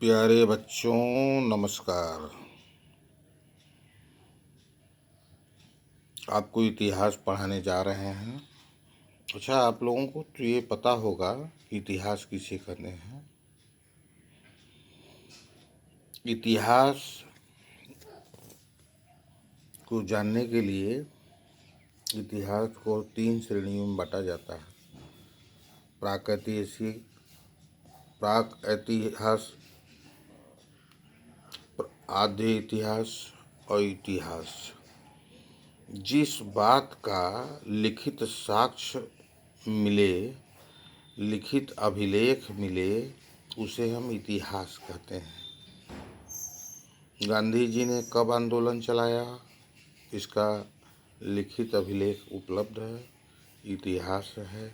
प्यारे बच्चों, नमस्कार। आपको इतिहास पढ़ाने जा रहे हैं। अच्छा, आप लोगों को तो ये पता होगा कि इतिहास किसे कहते हैं। इतिहास को जानने के लिए इतिहास को 3 श्रेणियों में बांटा जाता है: प्रागैतिहासिक, प्राक ऐतिहास, आद्य इतिहास और इतिहास। जिस बात का लिखित साक्ष्य मिले, लिखित अभिलेख मिले, उसे हम इतिहास कहते हैं। गांधी जी ने कब आंदोलन चलाया, इसका लिखित अभिलेख उपलब्ध है, इतिहास है।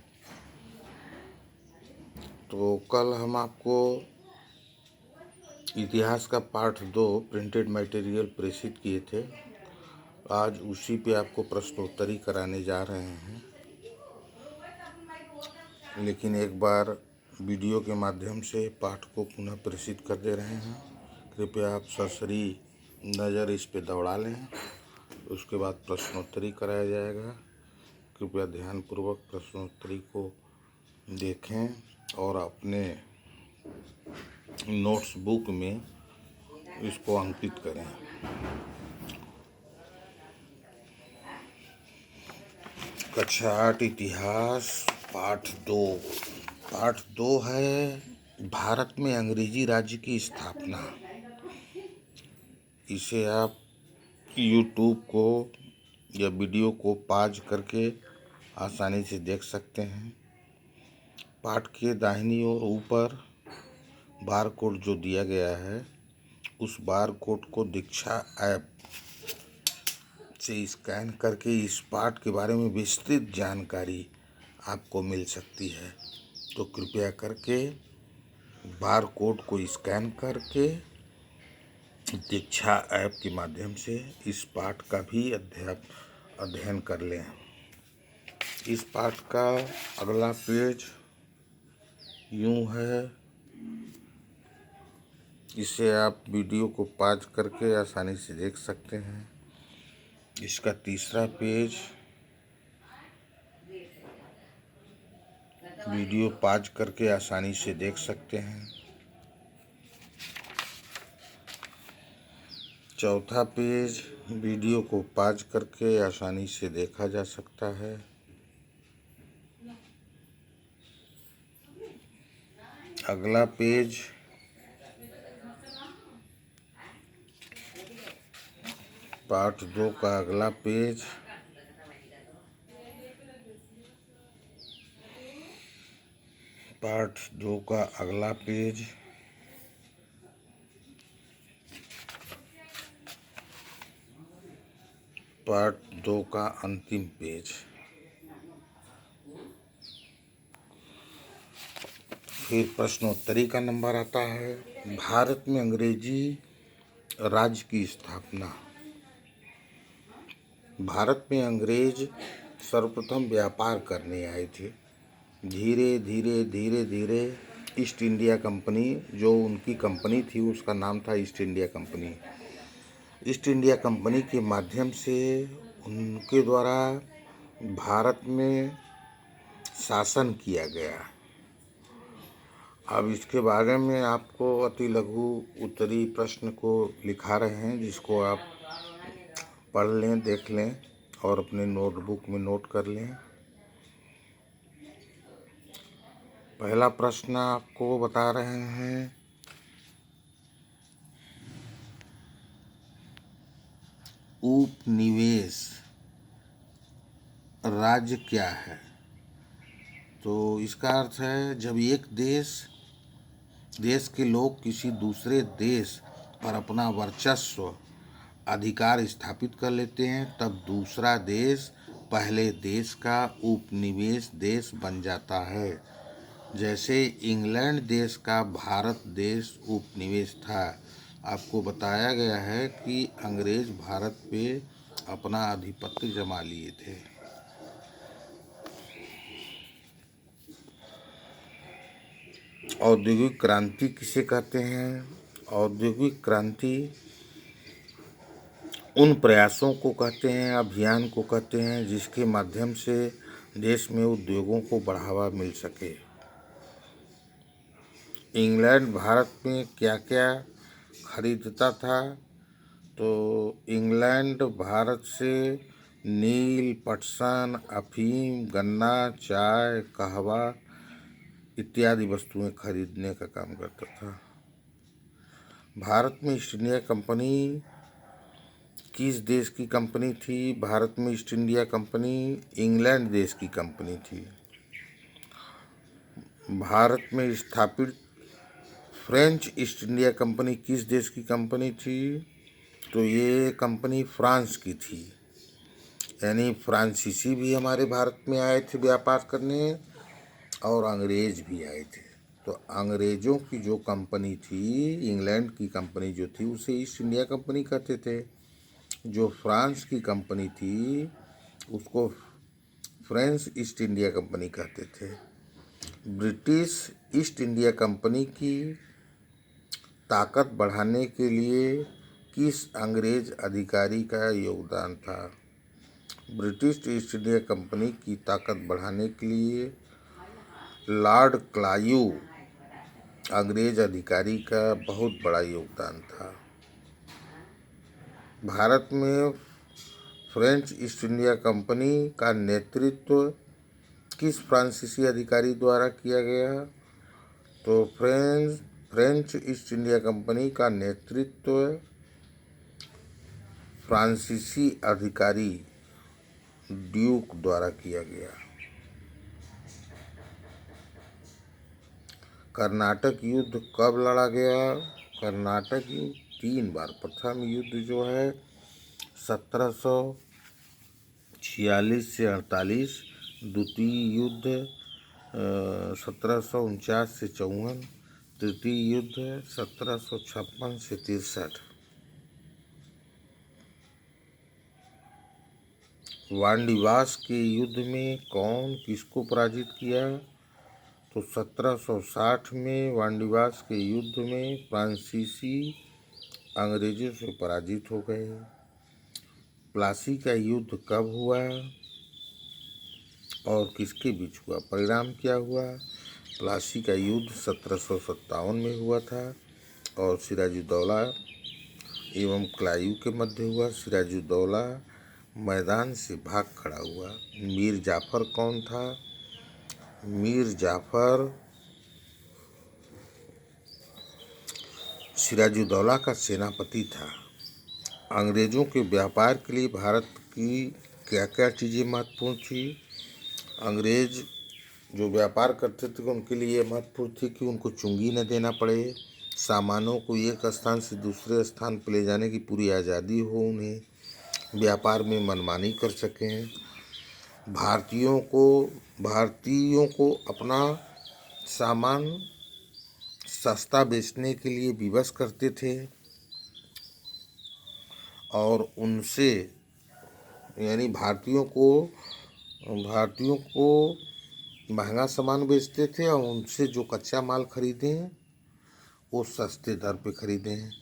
तो कल हम आपको इतिहास का पार्ट 2 प्रिंटेड मटेरियल प्रेषित किए थे। आज उसी पे आपको प्रश्नोत्तरी कराने जा रहे हैं, लेकिन एक बार वीडियो के माध्यम से पाठ को पुनः प्रेषित कर दे रहे हैं। कृपया आप सरसरी नज़र इस पे दौड़ा लें। उसके बाद प्रश्नोत्तरी कराया जाएगा। कृपया ध्यानपूर्वक प्रश्नोत्तरी को देखें और अपने नोट्स बुक में इसको अंकित करें। कक्षा 8 इतिहास पाठ 2। पाठ 2 है भारत में अंग्रेजी राज्य की स्थापना। इसे आप YouTube को या वीडियो को पॉज करके आसानी से देख सकते हैं। पाठ के दाहिनी ओर ऊपर बार कोड जो दिया गया है, उस बार कोड को दीक्षा ऐप से स्कैन करके इस पाठ के बारे में विस्तृत जानकारी आपको मिल सकती है। तो कृपया करके बार कोड को स्कैन करके दीक्षा ऐप के माध्यम से इस पाठ का भी अध्ययन कर लें। इस पाठ का अगला पेज यूं है। इसे आप वीडियो को पॉज करके आसानी से देख सकते हैं। इसका तीसरा पेज वीडियो पॉज करके आसानी से देख सकते हैं। चौथा पेज वीडियो को पॉज करके आसानी से देखा जा सकता है। अगला पेज पार्ट 2 का अगला पेज पार्ट 2 का अगला पेज पार्ट 2 का अंतिम पेज। फिर प्रश्नोत्तरी का नंबर आता है। भारत में अंग्रेजी राज्य की स्थापना। भारत में अंग्रेज सर्वप्रथम व्यापार करने आए थे। धीरे धीरे ईस्ट इंडिया कंपनी, जो उनकी कंपनी थी, उसका नाम था east India company. East India company के माध्यम से उनके द्वारा भारत में शासन किया गया। अब इसके बारे में आपको अति लघु उत्तरी प्रश्न को लिखा रहे हैं, जिसको आप पढ़ लें, देख लें और अपने नोटबुक में नोट कर लें। पहला प्रश्न आपको बता रहे हैं, उपनिवेश राज्य क्या है? तो इसका अर्थ है, जब एक देश के लोग किसी दूसरे देश पर अपना वर्चस्व अधिकार स्थापित कर लेते हैं, तब दूसरा देश पहले देश का उपनिवेश देश बन जाता है। जैसे इंग्लैंड देश का भारत देश उपनिवेश था। आपको बताया गया है कि अंग्रेज भारत पे अपना आधिपत्य जमा लिए थे। औद्योगिक क्रांति किसे कहते हैं? औद्योगिक क्रांति उन प्रयासों को कहते हैं, अभियान को कहते हैं जिसके माध्यम से देश में उद्योगों को बढ़ावा मिल सके। इंग्लैंड भारत में क्या क्या खरीदता था? तो इंग्लैंड भारत से नील, पटसन, अफीम, गन्ना, चाय, कहवा इत्यादि वस्तुएं खरीदने का काम करता था। भारत में ईस्ट इंडिया कंपनी किस देश की कंपनी थी? भारत में ईस्ट इंडिया कंपनी इंग्लैंड देश की कंपनी थी। भारत में स्थापित फ्रेंच ईस्ट इंडिया कंपनी किस देश की कंपनी थी? तो ये कंपनी फ्रांस की थी। यानी फ्रांसीसी भी हमारे भारत में आए थे व्यापार करने और अंग्रेज भी आए थे। तो अंग्रेज़ों की जो कंपनी थी, इंग्लैंड की कंपनी जो थी, उसे ईस्ट इंडिया कंपनी कहते थे। जो फ्रांस की कंपनी थी उसको फ्रेंच ईस्ट इंडिया कंपनी कहते थे। ब्रिटिश ईस्ट इंडिया कंपनी की ताकत बढ़ाने के लिए किस अंग्रेज अधिकारी का योगदान था? ब्रिटिश ईस्ट इंडिया कंपनी की ताकत बढ़ाने के लिए लॉर्ड क्लाइव अंग्रेज अधिकारी का बहुत बड़ा योगदान था। भारत में फ्रेंच ईस्ट इंडिया कंपनी का नेतृत्व किस फ्रांसीसी अधिकारी द्वारा किया गया? तो फ्रेंच ईस्ट इंडिया कंपनी का नेतृत्व फ्रांसीसी अधिकारी ड्यूक द्वारा किया गया। कर्नाटक युद्ध कब लड़ा गया? कर्नाटक युद्ध 3 बार। प्रथम युद्ध जो है 1746 से 48, द्वितीय युद्ध 1749 से 54, तृतीय युद्ध 1756 से 63। वांडीवास के युद्ध में कौन किसको पराजित किया? तो 1760 में वांडीवास के युद्ध में फ्रांसीसी अंग्रेजों से पराजित हो गए। प्लासी का युद्ध कब हुआ और किसके बीच हुआ? परिणाम क्या हुआ? प्लासी का युद्ध 1757 में हुआ था और सिराजुद्दौला एवं क्लाइव के मध्य हुआ। सिराजुद्दौला मैदान से भाग खड़ा हुआ। मीर जाफर कौन था? मीर जाफर सिराजुद्दौला का सेनापति था। अंग्रेज़ों के व्यापार के लिए भारत की क्या क्या चीज़ें महत्वपूर्ण थी? अंग्रेज जो व्यापार करते थे उनके लिए महत्वपूर्ण थी कि उनको चुंगी न देना पड़े, सामानों को एक स्थान से दूसरे स्थान पर ले जाने की पूरी आज़ादी हो, उन्हें व्यापार में मनमानी कर सकें, भारतीयों को अपना सामान सस्ता बेचने के लिए विवश करते थे और उनसे यानी भारतीयों को महंगा सामान बेचते थे और उनसे जो कच्चा माल खरीदें वो सस्ते दर पे खरीदें।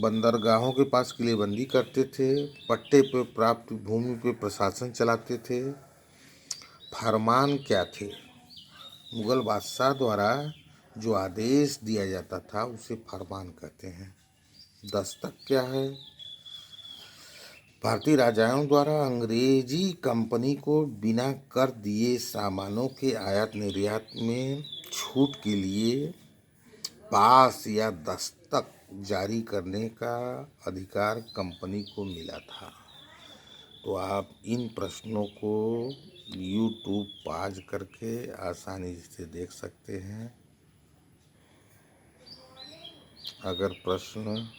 बंदरगाहों के पास किलेबंदी करते थे, पट्टे पे प्राप्त भूमि पे प्रशासन चलाते थे। फरमान क्या थे? मुगल बादशाह द्वारा जो आदेश दिया जाता था उसे फरमान कहते हैं। दस्तक क्या है? भारतीय राजाओं द्वारा अंग्रेजी कंपनी को बिना कर दिए सामानों के आयात निर्यात में छूट के लिए पास या दस्तक जारी करने का अधिकार कंपनी को मिला था। तो आप इन प्रश्नों को YouTube पॉज करके आसानी से देख सकते हैं। अगर प्रश्न